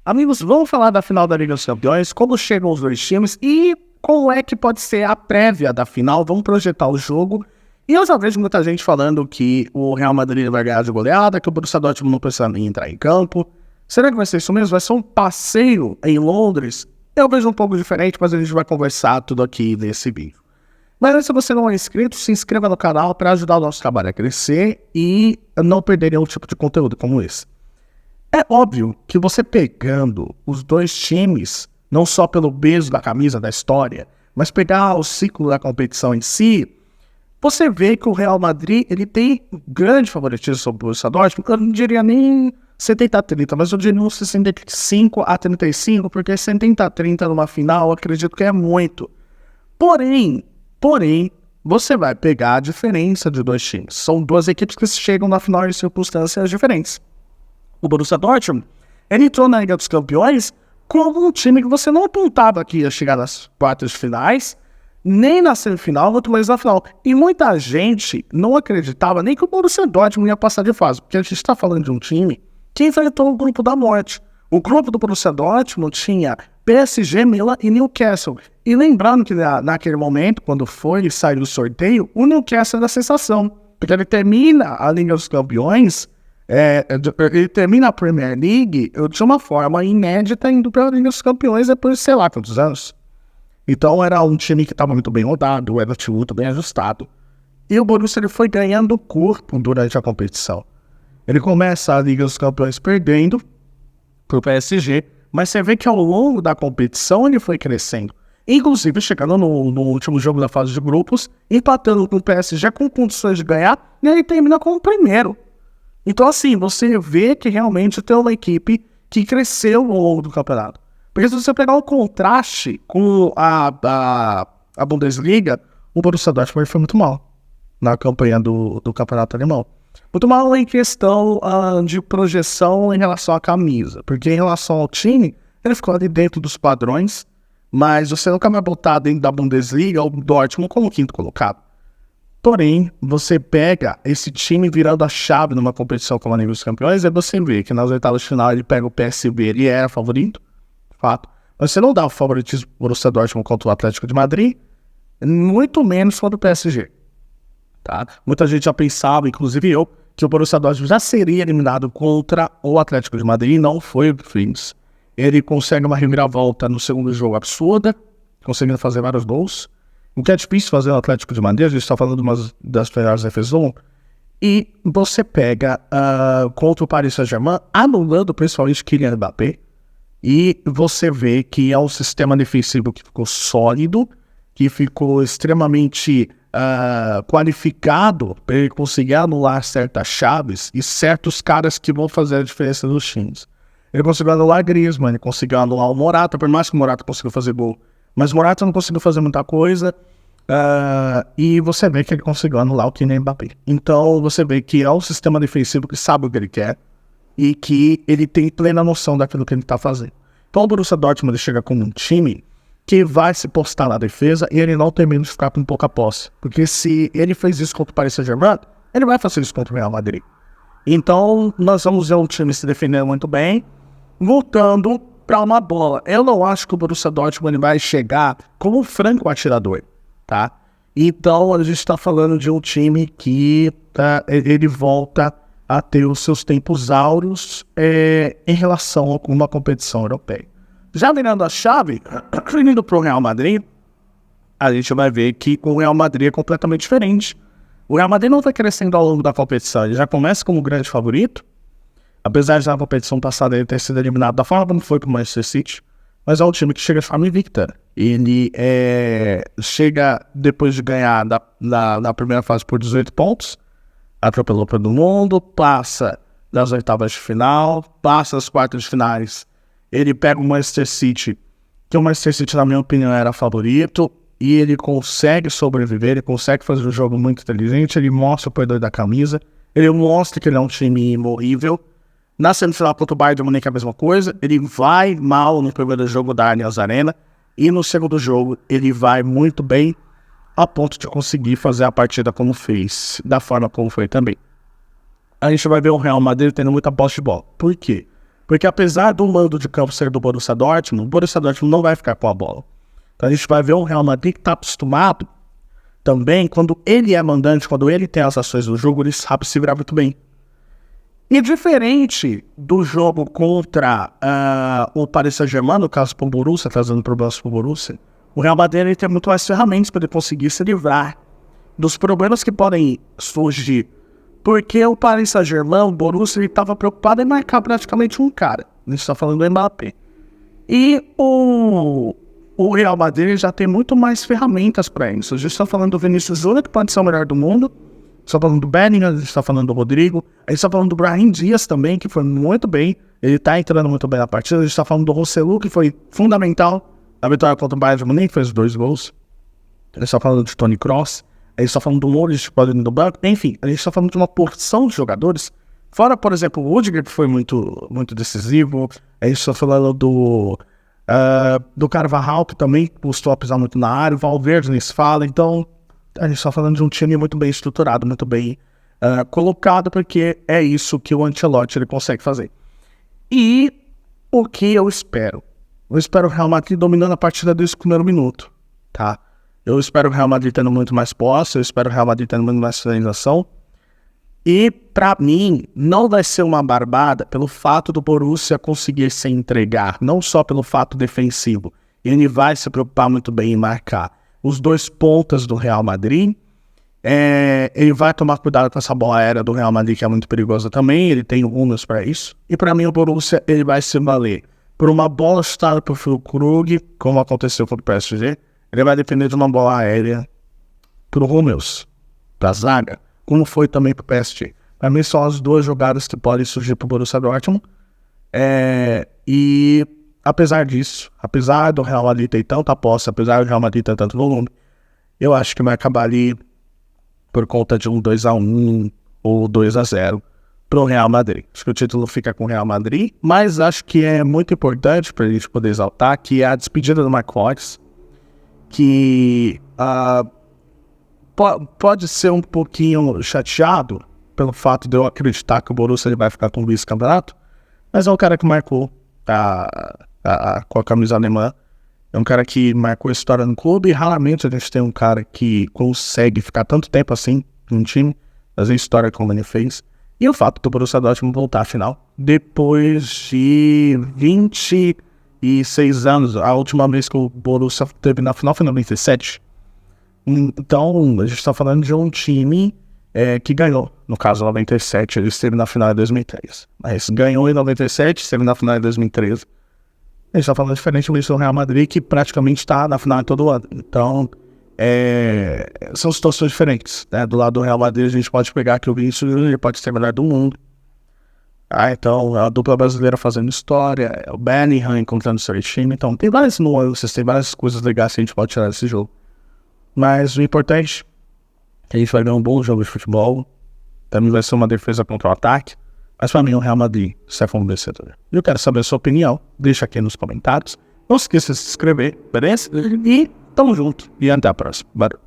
Amigos, vamos falar da final da Liga dos Campeões, como chegam os dois times e como é que pode ser a prévia da final. Vamos projetar o jogo. E eu já vejo muita gente falando que o Real Madrid vai ganhar de goleada, que o Borussia Dortmund não precisa nem entrar em campo. Será que vai ser isso mesmo? Vai ser um passeio em Londres? Eu vejo um pouco diferente, mas a gente vai conversar tudo aqui nesse vídeo. Mas se você não é inscrito, se inscreva no canal para ajudar o nosso trabalho a crescer e não perder nenhum tipo de conteúdo como esse. É óbvio que você pegando os dois times, não só pelo peso da camisa da história, mas pegar o ciclo da competição em si, você vê que o Real Madrid ele tem grande favoritismo sobre o Borussia Dortmund. Eu não diria nem 70-30, mas eu diria uns 65-35, porque 70-30 numa final eu acredito que é muito. Porém, você vai pegar a diferença de dois times. São duas equipes que chegam na final em circunstâncias diferentes. O Borussia Dortmund, ele entrou na Liga dos Campeões como um time que você não apontava que ia chegar nas quartas de finais, nem na semifinal, muito mais na final. E muita gente não acreditava nem que o Borussia Dortmund ia passar de fase, porque a gente está falando de um time que enfrentou o grupo da morte. O grupo do Borussia Dortmund tinha PSG, Milan e Newcastle. E lembrando que naquele momento, quando foi sair do sorteio, o Newcastle era a sensação, porque ele termina a Liga dos Campeões, ele termina a Premier League de uma forma inédita, indo para a Liga dos Campeões depois de sei lá quantos anos. Então era um time que estava muito bem rodado, era um time muito bem ajustado. E o Borussia ele foi ganhando corpo durante a competição. Ele começa a Liga dos Campeões perdendo para o PSG, mas você vê que ao longo da competição ele foi crescendo. Inclusive chegando no último jogo da fase de grupos, empatando com o PSG com condições de ganhar, e ele termina como primeiro. Então assim, você vê que realmente tem uma equipe que cresceu ao longo do campeonato. Porque se você pegar o contraste com a Bundesliga, o Borussia Dortmund foi muito mal na campanha do campeonato alemão. Muito mal em questão de projeção em relação à camisa. Porque em relação ao time, ele ficou ali dentro dos padrões, mas você nunca vai botar dentro da Bundesliga o Dortmund como quinto colocado. Porém, você pega esse time virando a chave numa competição como a Liga dos Campeões, aí você vê que nas oitavas de final ele pega o PSV, ele era favorito, fato. Mas você não dá o favoritismo para o Borussia Dortmund contra o Atlético de Madrid, muito menos contra o PSG. Tá? Muita gente já pensava, inclusive eu, que o Borussia Dortmund já seria eliminado contra o Atlético de Madrid, e não foi o que fez. Ele consegue uma reviravolta no segundo jogo absurda, conseguindo fazer vários gols. O que é difícil fazer no Atlético de Madrid, a gente está falando de uma das melhores defesas do mundo. E você pega contra o Paris Saint-Germain, anulando principalmente Kylian Mbappé, e você vê que é um sistema defensivo que ficou sólido, que ficou extremamente qualificado para ele conseguir anular certas chaves e certos caras que vão fazer a diferença nos times. Ele conseguiu anular Griezmann, ele conseguiu anular o Morata, por mais que o Morata conseguiu fazer gol. Mas o Morata não conseguiu fazer muita coisa, e você vê que ele conseguiu anular o Kylian Mbappé. Então você vê que é um sistema defensivo que sabe o que ele quer e que ele tem plena noção daquilo que ele está fazendo. Então o Borussia Dortmund chega como um time que vai se postar na defesa e ele não tem medo de ficar com pouca posse. Porque se ele fez isso contra o Paris Saint-Germain, ele vai fazer isso contra o Real Madrid. Então nós vamos ver um time se defendendo muito bem, voltando para uma bola. Eu não acho que o Borussia Dortmund vai chegar como um franco atirador, tá? Então a gente está falando de um time que ele volta a ter os seus tempos áureos em relação a uma competição europeia. Já virando a chave, indo para o Real Madrid, a gente vai ver que o Real Madrid é completamente diferente. O Real Madrid não vai crescendo ao longo da competição, ele já começa como grande favorito, apesar de na competição passada ele ter sido eliminado da forma como foi para o Manchester City, mas é um time que chega de forma invicta. Ele chega depois de ganhar na primeira fase por 18 pontos, atropelou todo mundo, passa das oitavas de final, passa as quartas de finais. Ele pega o Manchester City, que o Manchester City, na minha opinião, era favorito, e ele consegue sobreviver, ele consegue fazer um jogo muito inteligente, ele mostra o poder da camisa, ele mostra que ele é um time imorrível. Na semifinal contra o Bayern de Munique é a mesma coisa, ele vai mal no primeiro jogo da Allianz Arena, e no segundo jogo ele vai muito bem, a ponto de conseguir fazer a partida como fez, da forma como foi também. A gente vai ver o Real Madrid tendo muita posse de bola. Por quê? Porque apesar do mando de campo ser do Borussia Dortmund, o Borussia Dortmund não vai ficar com a bola. Então a gente vai ver um Real Madrid que está acostumado também, quando ele é mandante, quando ele tem as ações do jogo, ele sabe se virar muito bem. E diferente do jogo contra o Paris Saint-Germain, no caso para o Borussia, trazendo problemas para o Borussia, o Real Madrid ele tem muito mais ferramentas para ele conseguir se livrar dos problemas que podem surgir. Porque o Paris Saint-Germain, o Borussia, ele estava preocupado em marcar praticamente um cara. A gente está falando do Mbappé. E o Real Madrid já tem muito mais ferramentas para isso. A gente está falando do Vinícius Júnior, que pode ser o melhor do mundo. A gente está falando do Bellingham, a gente está falando do Rodrigo. A gente está falando do Brahim Dias também, que foi muito bem. Ele está entrando muito bem na partida. A gente está falando do Rosselu, que foi fundamental na vitória contra o Bayern de Munique, fez 2 gols. A gente está falando de Toni Kroos. A gente está falando do Modric, que pode ir no banco. Enfim, a gente está falando de uma porção de jogadores. Fora, por exemplo, o Rudiger, que foi muito, muito decisivo. A gente está falando do Carvajal, que também custou a pisar muito na área. O Valverde nem se fala. Então, a gente está falando de um time muito bem estruturado, muito bem colocado, porque é isso que o Ancelotti ele consegue fazer. E o que eu espero? Eu espero o Real Madrid dominando a partida desde o primeiro minuto, tá? Eu espero o Real Madrid tendo muito mais posse, eu espero o Real Madrid tendo muito mais finalização. E, pra mim, não vai ser uma barbada pelo fato do Borussia conseguir se entregar, não só pelo fato defensivo. Ele vai se preocupar muito bem em marcar os 2 pontas do Real Madrid. Ele vai tomar cuidado com essa bola aérea do Real Madrid, que é muito perigosa também. Ele tem rumos para isso. E, pra mim, o Borussia ele vai se valer por uma bola chutada pro Füllkrug, como aconteceu com o PSG. Ele vai depender de uma bola aérea pro Hummels, pra zaga, como foi também pro PSG. Para mim são as 2 jogadas que podem surgir pro Borussia Dortmund. E apesar disso, apesar do Real Madrid ter tanta posse, apesar do Real Madrid ter tanto volume, eu acho que vai acabar ali por conta de um 2-1 ou 2-0 pro Real Madrid. Acho que o título fica com o Real Madrid, mas acho que é muito importante pra gente poder exaltar que é a despedida do Marco Reus, que pode ser um pouquinho chateado pelo fato de eu acreditar que o Borussia ele vai ficar com o vice-campeonato, mas é um cara que marcou com a camisa alemã, é um cara que marcou história no clube, e raramente a gente tem um cara que consegue ficar tanto tempo assim no time, fazer história como ele fez. E o fato do Borussia Dortmund voltar à final depois de 26 anos, a última vez que o Borussia teve na final foi em 97. Então, a gente está falando de um time que ganhou. No caso, em 97, ele esteve na final em 2003. Mas ganhou em 97, esteve na final em 2013. A gente está falando diferentemente do Real Madrid, que praticamente está na final todo ano. Então, são situações diferentes, né? Do lado do Real Madrid, a gente pode pegar que o Vinícius ele pode ser o melhor do mundo. Então, a dupla brasileira fazendo história, o Bellingham encontrando o seu time. Então, tem várias nuances, tem várias coisas legais que a gente pode tirar desse jogo. Mas o importante é que a gente vai ver um bom jogo de futebol. Também vai ser uma defesa contra o ataque. Mas para mim, o Real Madrid sai como vencedor. Eu quero saber a sua opinião. Deixa aqui nos comentários. Não se esqueça de se inscrever, beleza? E tamo junto. E até a próxima. Valeu.